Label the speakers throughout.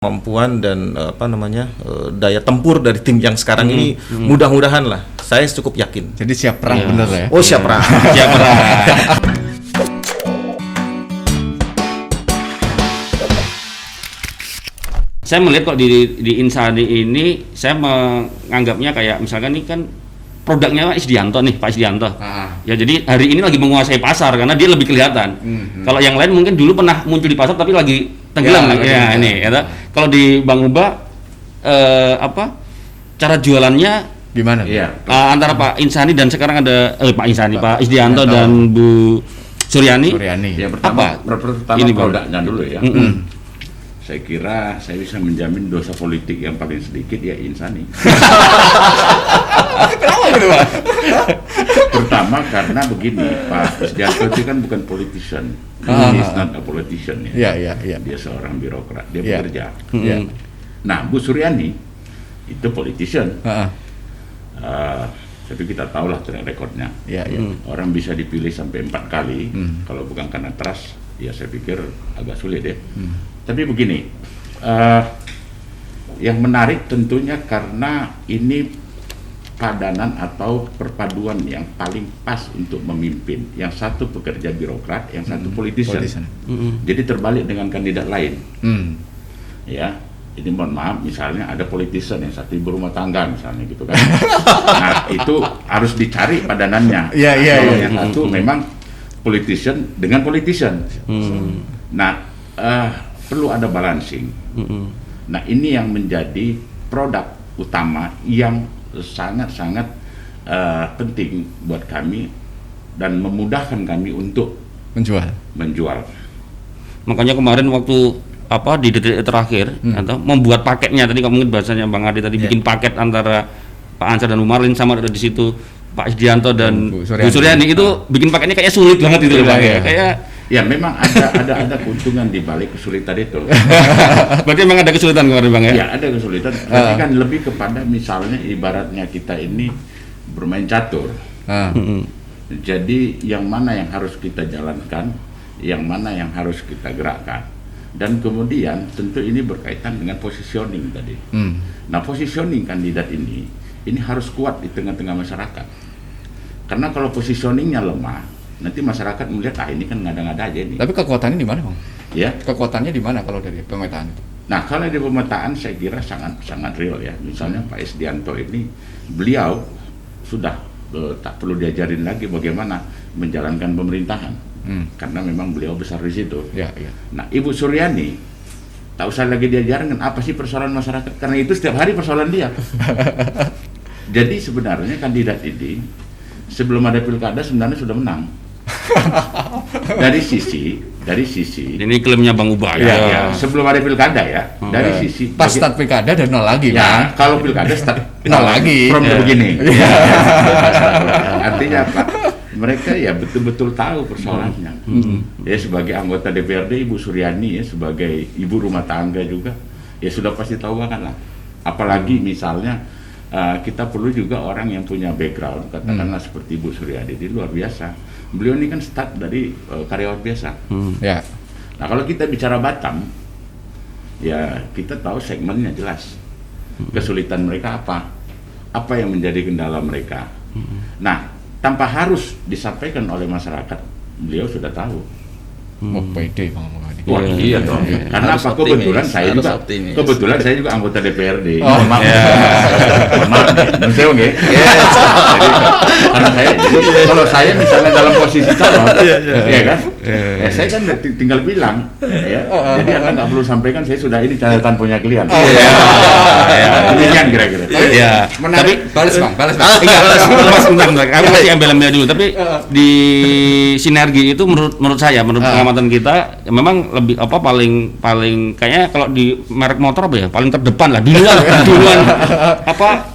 Speaker 1: kemampuan dan daya tempur dari tim yang sekarang ini mudah-mudahan lah, saya cukup yakin.
Speaker 2: Jadi siap perang bener ya?
Speaker 1: Oh siap perang.
Speaker 2: Siap perang.
Speaker 3: Saya melihat kok di Insani ini, saya menganggapnya kayak misalkan ini kan produknya Pak Isdianto nih, Pak Isdianto. Ya jadi hari ini lagi menguasai pasar karena dia lebih kelihatan. Kalau yang lain mungkin dulu pernah muncul di pasar tapi lagi tenggelam ini. Ya, kalau di Bang Uba cara jualannya
Speaker 2: Gimana?
Speaker 3: antara Pak Insani dan sekarang ada Pak Isdianto dan Bu Suryani.
Speaker 4: Ya pertama
Speaker 3: ini
Speaker 4: produknya dulu ya. Saya kira saya bisa menjamin dosa politik yang paling sedikit ya Insani.
Speaker 2: Kenapa gitu Pak?
Speaker 4: Pertama karena begini, Pak Isdianto itu kan bukan politician. He is not a politician ya.
Speaker 2: Iya.
Speaker 4: Dia seorang birokrat, dia
Speaker 2: Iya.
Speaker 4: bekerja.
Speaker 2: Iya.
Speaker 4: Nah, Bu Suryani itu politician. Tapi kita tahulah track recordnya.
Speaker 2: Iya.
Speaker 4: Orang bisa dipilih sampai 4 kali. Kalau bukan karena trust, ya saya pikir agak sulit ya. Tapi begini, yang menarik tentunya karena ini padanan atau perpaduan yang paling pas untuk memimpin. Yang satu pekerja birokrat, yang satu politician. Jadi terbalik dengan kandidat lain. Ya, ini mohon maaf, misalnya ada politician yang satu ibu rumah tangga misalnya gitu kan. Nah itu harus dicari padanannya. Kalau yang satu memang politician dengan politician. Nah perlu ada balancing. Nah ini yang menjadi produk utama yang sangat-sangat penting buat kami dan memudahkan kami untuk menjual.
Speaker 3: Makanya kemarin waktu di detik terakhir atau membuat paketnya tadi mungkin bahasanya Bang Adi tadi bikin paket antara Pak Ansar dan Bu Marlin sama ada di situ Pak Isdianto dan Bu Suryani itu bikin paketnya kayak sulit banget itu Bang ya. Kayak
Speaker 4: ya memang ada keuntungan di balik kesulitan itu.
Speaker 3: Berarti memang ada kesulitan kemarin Bang ya?
Speaker 4: Ya ada kesulitan, tapi kan lebih kepada misalnya ibaratnya kita ini bermain catur. Jadi yang mana yang harus kita jalankan, yang mana yang harus kita gerakkan. Dan kemudian tentu ini berkaitan dengan positioning tadi. Nah positioning kandidat ini harus kuat di tengah-tengah masyarakat. Karena kalau positioningnya lemah, nanti masyarakat melihat ini kan ngada-ngada aja nih.
Speaker 2: Tapi kekuatannya di mana Bang?
Speaker 4: Ya.
Speaker 2: Kekuatannya di mana kalau dari pemetaan itu?
Speaker 4: Nah kalau di pemetaan saya kira sangat real ya. Misalnya Pak Isdianto ini, beliau sudah tak perlu diajarin lagi bagaimana menjalankan pemerintahan. Karena memang beliau besar di situ.
Speaker 2: Ya.
Speaker 4: Nah, Ibu Suryani tak usah lagi diajarkan apa sih persoalan masyarakat, karena itu setiap hari persoalan dia. Jadi sebenarnya kandidat ini sebelum ada pilkada sebenarnya sudah menang. Dari sisi
Speaker 3: ini klaimnya Bang Uba
Speaker 4: ya. Sebelum ada pilkada ya. Dari sisi
Speaker 2: pas start pilkada dan nol lagi
Speaker 4: ya, kalau pilkada start
Speaker 2: nol lagi.
Speaker 4: Begini. Artinya apa? Mereka ya betul-betul tahu persoalannya. Ya sebagai anggota DPRD Ibu Suryani ya sebagai ibu rumah tangga juga ya sudah pasti tahu banget lah. Apalagi misalnya kita perlu juga orang yang punya background katakanlah seperti Ibu Suryani, ini luar biasa. Beliau ini kan start dari karyawan biasa.
Speaker 2: Ya.
Speaker 4: Nah kalau kita bicara Batam, ya kita tahu segmennya jelas. Kesulitan mereka apa yang menjadi kendala mereka. Nah tanpa harus disampaikan oleh masyarakat, beliau sudah tahu.
Speaker 2: Pede Bang Adi.
Speaker 4: Wah iya dong. Karena apa? Kebetulan saya juga anggota DPRD. Maaf nih. Jadi karena kalau saya misalnya dalam posisi calon, ya kan? Saya kan tinggal bilang, ya. Jadi Anda nggak perlu sampaikan saya sudah ini catatan punya klien. Demikian kira-kira.
Speaker 3: Iya.
Speaker 2: Menarik. Balas Bang.
Speaker 3: Bentar. Aku masih ambil dulu. Tapi di sinergi itu menurut saya, menurut pengamatan kita, memang lebih paling kayaknya kalau di merek motor paling terdepan lah duluan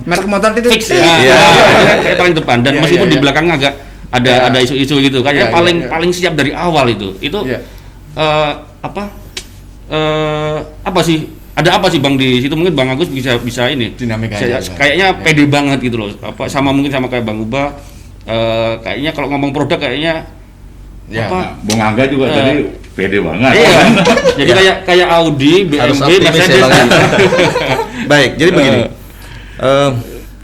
Speaker 2: merek motor itu
Speaker 3: fix kayak paling depan dan meskipun di belakang agak ada isu-isu gitu kayaknya paling siap dari awal itu apa sih ada apa sih Bang di situ, mungkin Bang Agus bisa ini
Speaker 2: dinamikanya
Speaker 3: kayaknya pede banget gitu loh, sama kayak Bang Uba kayaknya kalau ngomong produk kayaknya
Speaker 4: Bung Angga juga tadi pede banget.
Speaker 3: Iya. Jadi kayak Audi,
Speaker 1: Harus
Speaker 3: BMW,
Speaker 1: optimis ya,
Speaker 3: Mercedes.
Speaker 1: Bang, ya. Baik, jadi begini.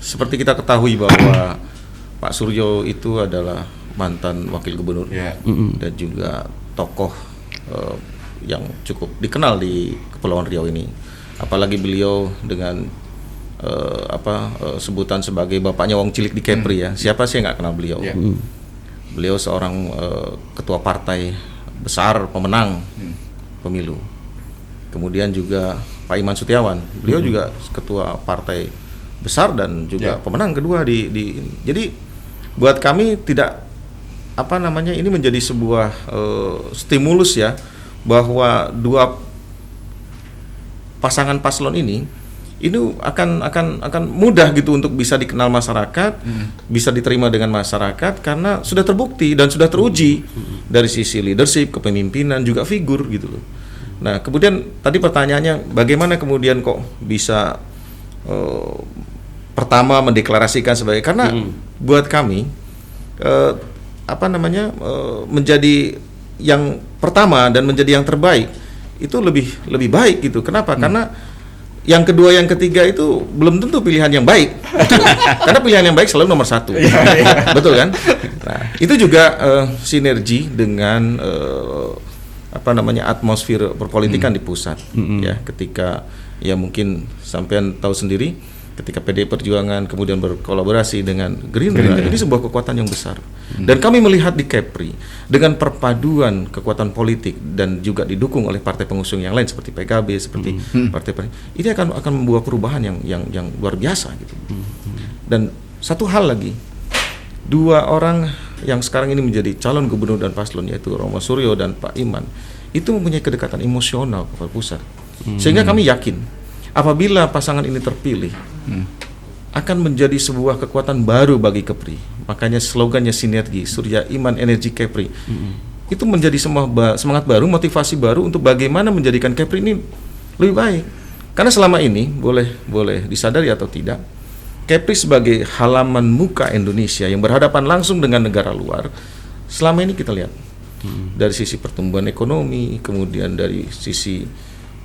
Speaker 1: Seperti kita ketahui bahwa Pak Suryo itu adalah mantan wakil gubernur
Speaker 2: Ya.
Speaker 1: dan juga tokoh yang cukup dikenal di Kepulauan Riau ini. Apalagi beliau dengan sebutan sebagai bapaknya Wong Cilik di Kepri ya. Siapa sih yang nggak kenal beliau?
Speaker 2: Ya.
Speaker 1: Beliau seorang ketua partai besar pemenang pemilu. Kemudian juga Pak Iman Sutiawan, beliau juga ketua partai besar dan juga pemenang kedua di jadi buat kami tidak ini menjadi sebuah stimulus ya, bahwa dua pasangan paslon ini akan mudah gitu untuk bisa dikenal masyarakat, bisa diterima dengan masyarakat karena sudah terbukti dan sudah teruji dari sisi leadership, kepemimpinan, juga figur gitu loh. Nah, kemudian tadi pertanyaannya bagaimana kemudian kok bisa pertama mendeklarasikan sebagai, karena buat kami menjadi yang pertama dan menjadi yang terbaik itu lebih baik gitu. Kenapa? Karena yang kedua, yang ketiga itu belum tentu pilihan yang baik. Karena pilihan yang baik selalu nomor satu. Betul kan? Nah, itu juga sinergi dengan atmosfer perpolitikan di pusat. Ya, ketika ya mungkin sampean tahu sendiri, ketika PDI Perjuangan kemudian berkolaborasi dengan Gerindra, ini sebuah kekuatan yang besar. Dan kami melihat di Kepri dengan perpaduan kekuatan politik dan juga didukung oleh partai pengusung yang lain seperti PKB, seperti partai ini akan membuat perubahan yang luar biasa gitu. Dan satu hal lagi, dua orang yang sekarang ini menjadi calon gubernur dan paslon, yaitu Romo Suryo dan Pak Iman, itu mempunyai kedekatan emosional kepada pusat. Sehingga kami yakin apabila pasangan ini terpilih, akan menjadi sebuah kekuatan baru bagi Kepri. Makanya slogannya sinergi, Surya Iman Energi Kepri. Itu menjadi semangat baru, motivasi baru untuk bagaimana menjadikan Kepri ini lebih baik. Karena selama ini boleh disadari atau tidak, Kepri sebagai halaman muka Indonesia yang berhadapan langsung dengan negara luar, selama ini kita lihat dari sisi pertumbuhan ekonomi, kemudian dari sisi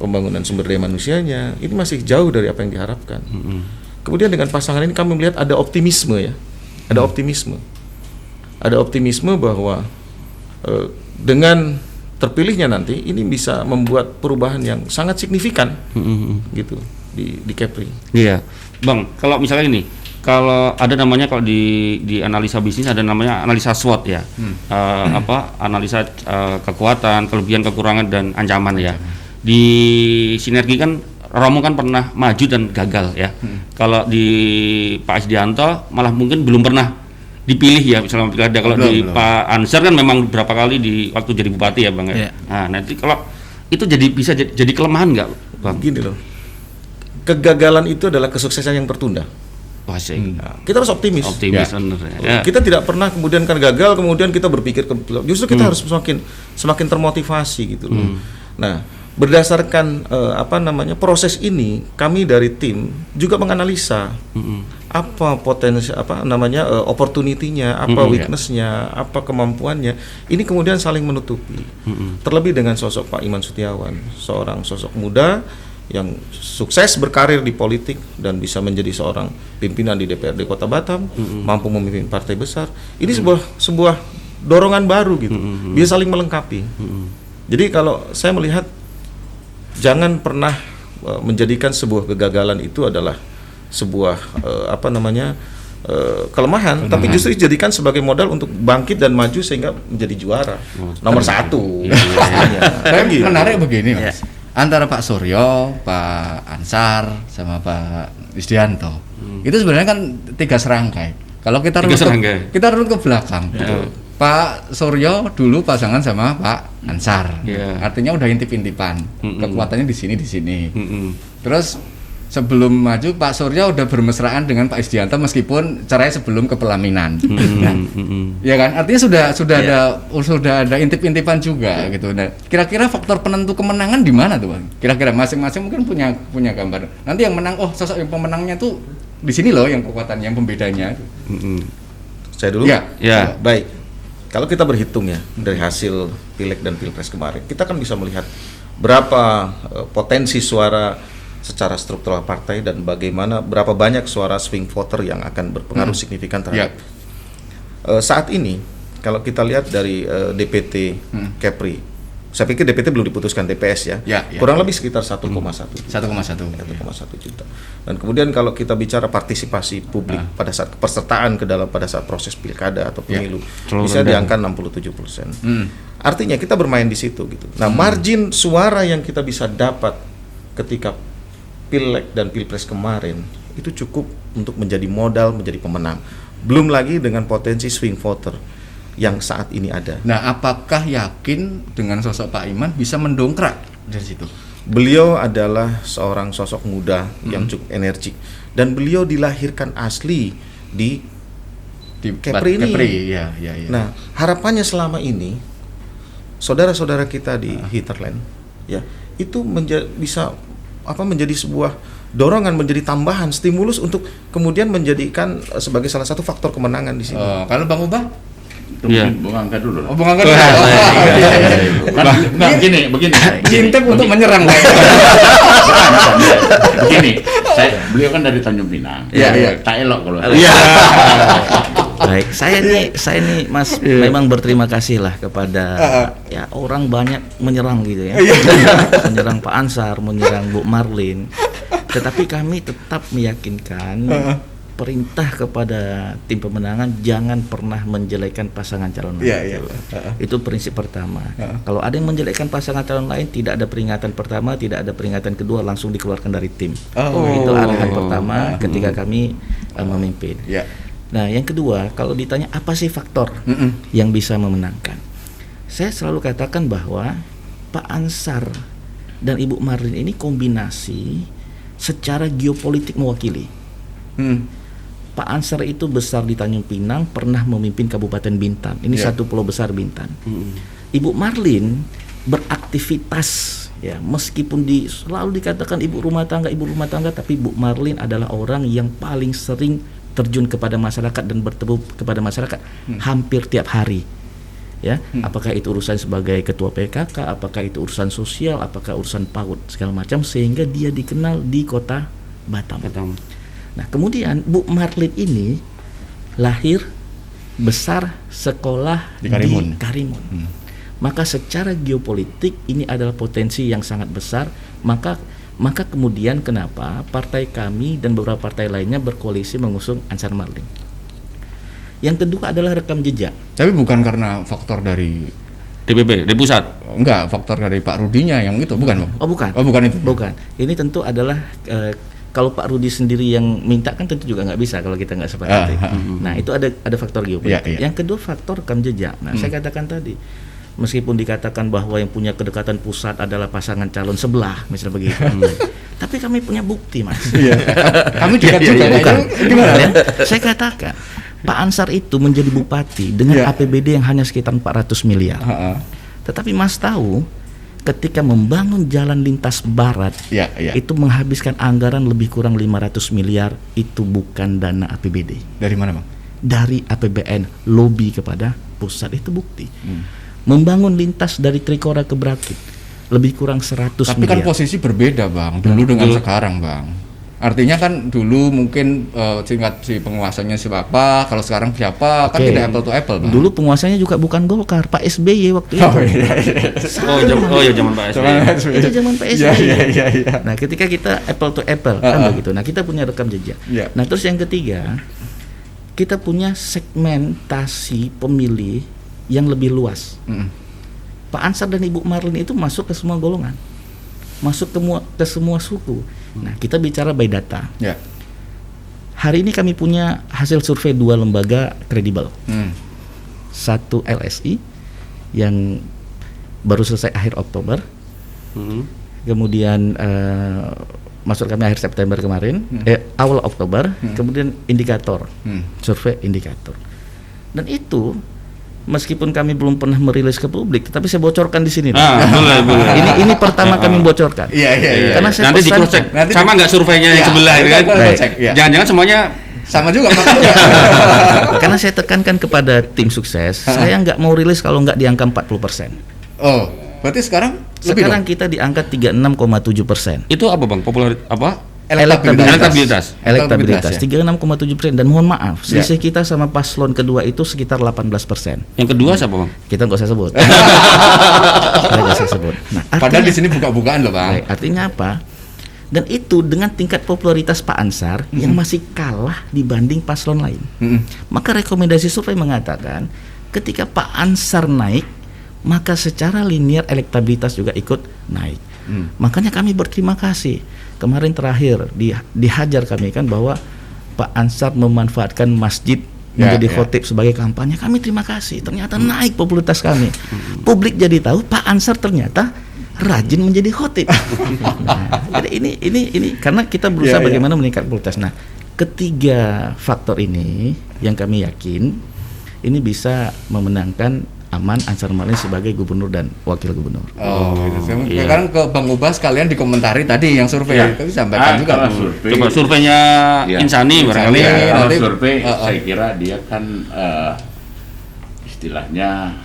Speaker 1: pembangunan sumber daya manusianya, ini masih jauh dari apa yang diharapkan. Kemudian dengan pasangan ini kami melihat ada optimisme ya, ada optimisme bahwa dengan terpilihnya nanti ini bisa membuat perubahan yang sangat signifikan gitu di Kepri.
Speaker 3: Iya, Bang. Kalau misalnya ini, kalau ada namanya, kalau di analisa bisnis ada namanya analisa SWOT ya, analisa kekuatan, kelebihan, kekurangan dan ancaman ya. Di sinergi kan Romo kan pernah maju dan gagal ya. Kalau di Pak Isdianto malah mungkin belum pernah dipilih ya, misalnya pilkada. Kalau di Pak Ansar kan memang berapa kali di waktu jadi bupati ya Bang ya. Nah, nanti kalau itu bisa jadi kelemahan nggak Bang?
Speaker 1: Gini loh, kegagalan itu adalah kesuksesan yang tertunda.
Speaker 3: Wah,
Speaker 1: kita harus optimis.
Speaker 3: Bener ya.
Speaker 1: Kita tidak pernah kemudian kan gagal kemudian kita berpikir justru kita harus semakin termotivasi gitu loh. Nah, berdasarkan proses ini, kami dari tim juga menganalisa apa potensi opportunity-nya, apa weakness-nya, apa kemampuannya. Ini kemudian saling menutupi. Terlebih dengan sosok Pak Iman Sutiawan, seorang sosok muda yang sukses berkarir di politik dan bisa menjadi seorang pimpinan di DPRD Kota Batam, mampu memimpin partai besar. Ini sebuah dorongan baru gitu. Dia saling melengkapi. Jadi kalau saya melihat, jangan pernah menjadikan sebuah kegagalan itu adalah sebuah kelemahan, tapi justru dijadikan sebagai modal untuk bangkit dan maju sehingga menjadi juara nomor satu.
Speaker 2: Saya menarik begini Mas, antara Pak Suryo, Pak Ansar, sama Pak Isdianto, itu sebenarnya kan tiga serangkai. Kalau kita runut ke belakang, Pak Suryo dulu pasangan sama Pak Ansar, artinya udah intip-intipan, kekuatannya di sini. Terus sebelum maju Pak Suryo udah bermesraan dengan Pak Isdianto meskipun cerai sebelum ke pelaminan, ya kan? Artinya sudah ada intip-intipan juga gitu. Nah, kira-kira faktor penentu kemenangan di mana tuh Bang? Kira-kira masing-masing mungkin punya gambar. Nanti yang menang, sosok yang pemenangnya tuh di sini loh, yang kekuatan, yang pembedanya.
Speaker 1: Saya dulu.
Speaker 3: Ya.
Speaker 1: Baik. kalau kita berhitung ya dari hasil Pileg dan Pilpres kemarin, kita kan bisa melihat berapa potensi suara secara struktural partai dan bagaimana berapa banyak suara swing voter yang akan berpengaruh signifikan terhadap saat ini. Kalau kita lihat dari DPT Kepri, saya pikir DPT belum diputuskan TPS ya, kurang lebih sekitar 1,1 juta. Dan kemudian kalau kita bicara partisipasi publik pada saat kepesertaan pada saat proses pilkada atau pemilu bisa di angka 67%. Artinya kita bermain di situ gitu. Nah, margin suara yang kita bisa dapat ketika Pileg dan Pilpres kemarin itu cukup untuk menjadi modal menjadi pemenang. Belum lagi dengan potensi swing voter yang saat ini ada.
Speaker 2: Nah, apakah yakin dengan sosok Pak Iman bisa mendongkrak dari situ?
Speaker 1: Beliau adalah seorang sosok muda yang cukup energik dan beliau dilahirkan asli di Kepri ini.
Speaker 2: Ya.
Speaker 1: Nah, harapannya selama ini saudara-saudara kita di Hinterland ya, itu bisa menjadi sebuah dorongan, menjadi tambahan stimulus untuk kemudian menjadikan sebagai salah satu faktor kemenangan di sini.
Speaker 2: Kalau Bang Ubah?
Speaker 4: Bung Angga dulu lah.
Speaker 2: Bung Angga dulu.
Speaker 4: Begini.
Speaker 2: Jintep untuk menyerang.
Speaker 4: Begini, beliau kan dari Tanjung Pinang.
Speaker 2: Iya.
Speaker 4: Tak elok kalau.
Speaker 5: Iya. Baik, saya nih Mas memang berterima kasih lah kepada ya orang banyak menyerang gitu ya. Menyerang Pak Ansar, menyerang Bu Marlin. Tetapi kami tetap meyakinkan perintah kepada tim pemenangan jangan pernah menjelekkan pasangan calon lain. Itu prinsip pertama. Kalau ada yang menjelekkan pasangan calon lain, tidak ada peringatan pertama, tidak ada peringatan kedua, langsung dikeluarkan dari tim. Itu arahan pertama ketika kami memimpin. Nah, yang kedua, kalau ditanya apa sih faktor yang bisa memenangkan, saya selalu katakan bahwa Pak Ansar dan Ibu Marlin ini kombinasi secara geopolitik mewakili. Pak Ansar itu besar di Tanjung Pinang, pernah memimpin Kabupaten Bintan. Ini satu pulau besar Bintan. Ibu Marlin beraktivitas ya, meskipun selalu dikatakan ibu rumah tangga, tapi Bu Marlin adalah orang yang paling sering terjun kepada masyarakat dan bertemu kepada masyarakat hampir tiap hari. Ya, apakah itu urusan sebagai ketua PKK, apakah itu urusan sosial, apakah urusan PAUD segala macam, sehingga dia dikenal di kota Batam. Nah, kemudian Bu Marlin ini lahir, besar, sekolah di Karimun. Maka secara geopolitik ini adalah potensi yang sangat besar. Maka kemudian kenapa partai kami dan beberapa partai lainnya berkoalisi mengusung Ansar Marlin. Yang kedua adalah rekam jejak.
Speaker 2: Tapi bukan karena faktor dari
Speaker 3: DPP, dari pusat?
Speaker 2: Enggak, faktor dari Pak Rudinya yang itu, bukan Bang?
Speaker 3: Bukan
Speaker 2: itu?
Speaker 3: Bukan. Ini tentu adalah kalau Pak Rudi sendiri yang minta kan tentu juga nggak bisa kalau kita nggak sepakat. Nah, itu ada faktor geopolitik. Yang kedua faktor rekam jejak. Nah, saya katakan tadi, meskipun dikatakan bahwa yang punya kedekatan pusat adalah pasangan calon sebelah, misalnya begitu. Tapi kami punya bukti, Mas.
Speaker 2: Kami juga
Speaker 3: bukan. Gimana? Saya katakan Pak Ansar itu menjadi bupati dengan APBD yang hanya sekitar 400 miliar. Tetapi Mas tahu ketika membangun jalan lintas barat itu menghabiskan anggaran lebih kurang 500 miliar, itu bukan dana APBD.
Speaker 2: Dari mana, Bang?
Speaker 3: Dari APBN, lobby kepada pusat, itu bukti. Membangun lintas dari Trikora ke Brakit lebih kurang 100 miliar.
Speaker 2: Tapi kan posisi berbeda, Bang, dulu dengan sekarang, Bang. Artinya kan dulu mungkin tingkat si penguasanya siapa, kalau sekarang siapa, kan tidak apple to apple, Bang.
Speaker 3: Dulu penguasanya juga bukan Golkar, Pak SBY waktu itu.
Speaker 2: Zaman
Speaker 3: Pak SBY. Itu zaman Pak SBY. Nah, ketika kita apple to apple kan begitu. Nah, kita punya rekam jejak. Nah, terus yang ketiga, kita punya segmentasi pemilih yang lebih luas. Pak Ansar dan Ibu Marlin itu masuk ke semua golongan, masuk ke semua suku. Nah, kita bicara by data. Hari ini kami punya hasil survei 2 lembaga kredibel. Satu LSI yang baru selesai akhir Oktober, kemudian masuk kami akhir September kemarin, awal Oktober, kemudian indikator, survei indikator. Dan itu meskipun kami belum pernah merilis ke publik, tapi saya bocorkan di sini. Boleh. Ini pertama kami bocorkan.
Speaker 2: Iya.
Speaker 3: Karena saya nanti di cross check sama nggak surveinya yang sebelah, kan? Jangan-jangan semuanya
Speaker 2: Sama juga makanya.
Speaker 5: Karena saya tekankan kepada tim sukses, saya nggak mau rilis kalau nggak di angka 40%.
Speaker 2: Oh, berarti sekarang
Speaker 5: Sekarang kita di angka 36,7%.
Speaker 3: Itu apa Bang?
Speaker 5: Elektabilitas
Speaker 2: Ya.
Speaker 5: 36,7%, dan mohon maaf, selisih kita sama paslon kedua itu sekitar 18%.
Speaker 3: Yang kedua siapa Bang?
Speaker 5: Kita nggak usah sebut. Kita nggak usah sebut. Nah,
Speaker 2: Padahal di sini buka-bukaan loh, Bang.
Speaker 5: baik, artinya apa? Dan itu dengan tingkat popularitas Pak Ansar yang masih kalah dibanding paslon lain. Maka rekomendasi survei mengatakan ketika Pak Ansar naik, maka secara linear elektabilitas juga ikut naik. Makanya kami berterima kasih. Kemarin terakhir dihajar kami kan bahwa Pak Ansar memanfaatkan masjid menjadi khotib sebagai kampanye. Kami terima kasih. Ternyata naik popularitas kami. Publik jadi tahu Pak Ansar ternyata rajin menjadi khotib. Nah, jadi ini karena kita berusaha bagaimana meningkatkan popularitas. Nah, ketiga faktor ini yang kami yakin ini bisa memenangkan Aman Ansar Maulin sebagai gubernur dan wakil gubernur.
Speaker 2: Sekarang ke Bang Ubah sekalian dikomentari tadi yang survei itu sampaikan juga.
Speaker 4: Kalau survei,
Speaker 3: Coba surveinya Insani barangkali.
Speaker 4: kalau
Speaker 2: nanti,
Speaker 4: survei saya kira dia kan istilahnya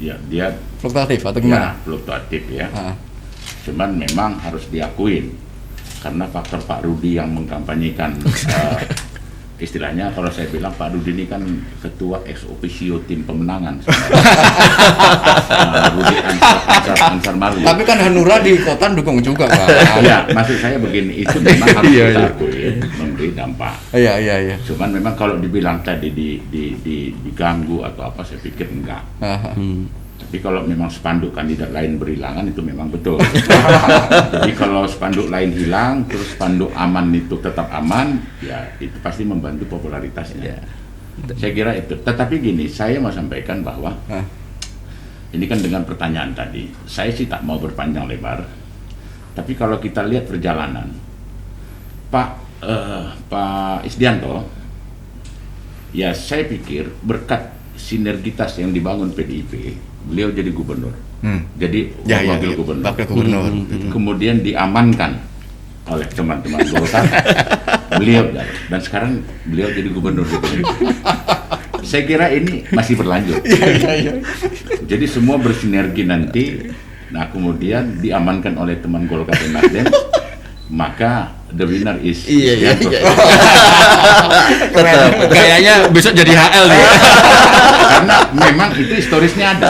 Speaker 4: ya dia
Speaker 2: Fluktuatif atau gimana?
Speaker 4: Fluktuatif ya. Cuman memang harus diakuin karena faktor Pak Rudi yang mengkampanyekan istilahnya kalau saya bilang Pak Rudi ini kan ketua ex officio tim pemenangan. Rudi Ansar Maulin.
Speaker 2: Tapi kan Hanura di kota dukung juga, Pak.
Speaker 4: Ya, maksud saya begini, itu memang harus kita akui memberi dampak.
Speaker 2: Iya.
Speaker 4: Cuman memang kalau dibilang tadi diganggu atau apa, saya pikir enggak. Tapi kalau memang spanduk kandidat lain berhilangan itu memang betul. Jadi kalau spanduk lain hilang, terus spanduk aman itu tetap aman, ya itu pasti membantu popularitasnya. Saya kira itu. Tetapi gini, saya mau sampaikan bahwa ini kan dengan pertanyaan tadi, saya sih tak mau berpanjang lebar. Tapi kalau kita lihat perjalanan Pak Isdianto, ya saya pikir berkat sinergitas yang dibangun PDIP, beliau jadi gubernur, jadi wakil gubernur. Kemudian diamankan oleh teman-teman Golkar, beliau dan sekarang beliau jadi gubernur. Saya kira ini masih berlanjut. Jadi semua bersinergi nanti. Nah kemudian diamankan oleh teman Golkar dan Nasdem, maka the winner is Isdianto.
Speaker 3: Kayaknya besok jadi HL nih.
Speaker 4: Karena memang itu historisnya ada.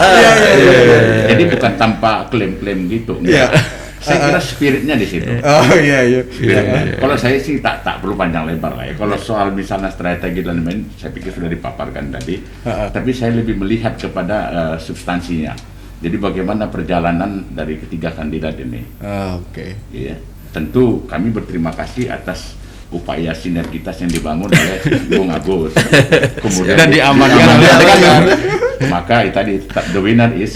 Speaker 4: Jadi bukan tanpa klaim-klaim gitu. Saya kira spiritnya di situ. Spiritnya. Kalau saya sih tak perlu panjang lebar lah ya. Kalau soal misalnya strategi dan lain, saya pikir sudah dipaparkan tadi. Tapi saya lebih melihat kepada substansinya. Jadi bagaimana perjalanan dari ketiga kandidat ini. Iya. Tentu kami berterima kasih atas upaya sinergitas yang dibangun oleh Bung Agus. Kemudian
Speaker 3: dan diamankan.
Speaker 4: Maka tadi the winner is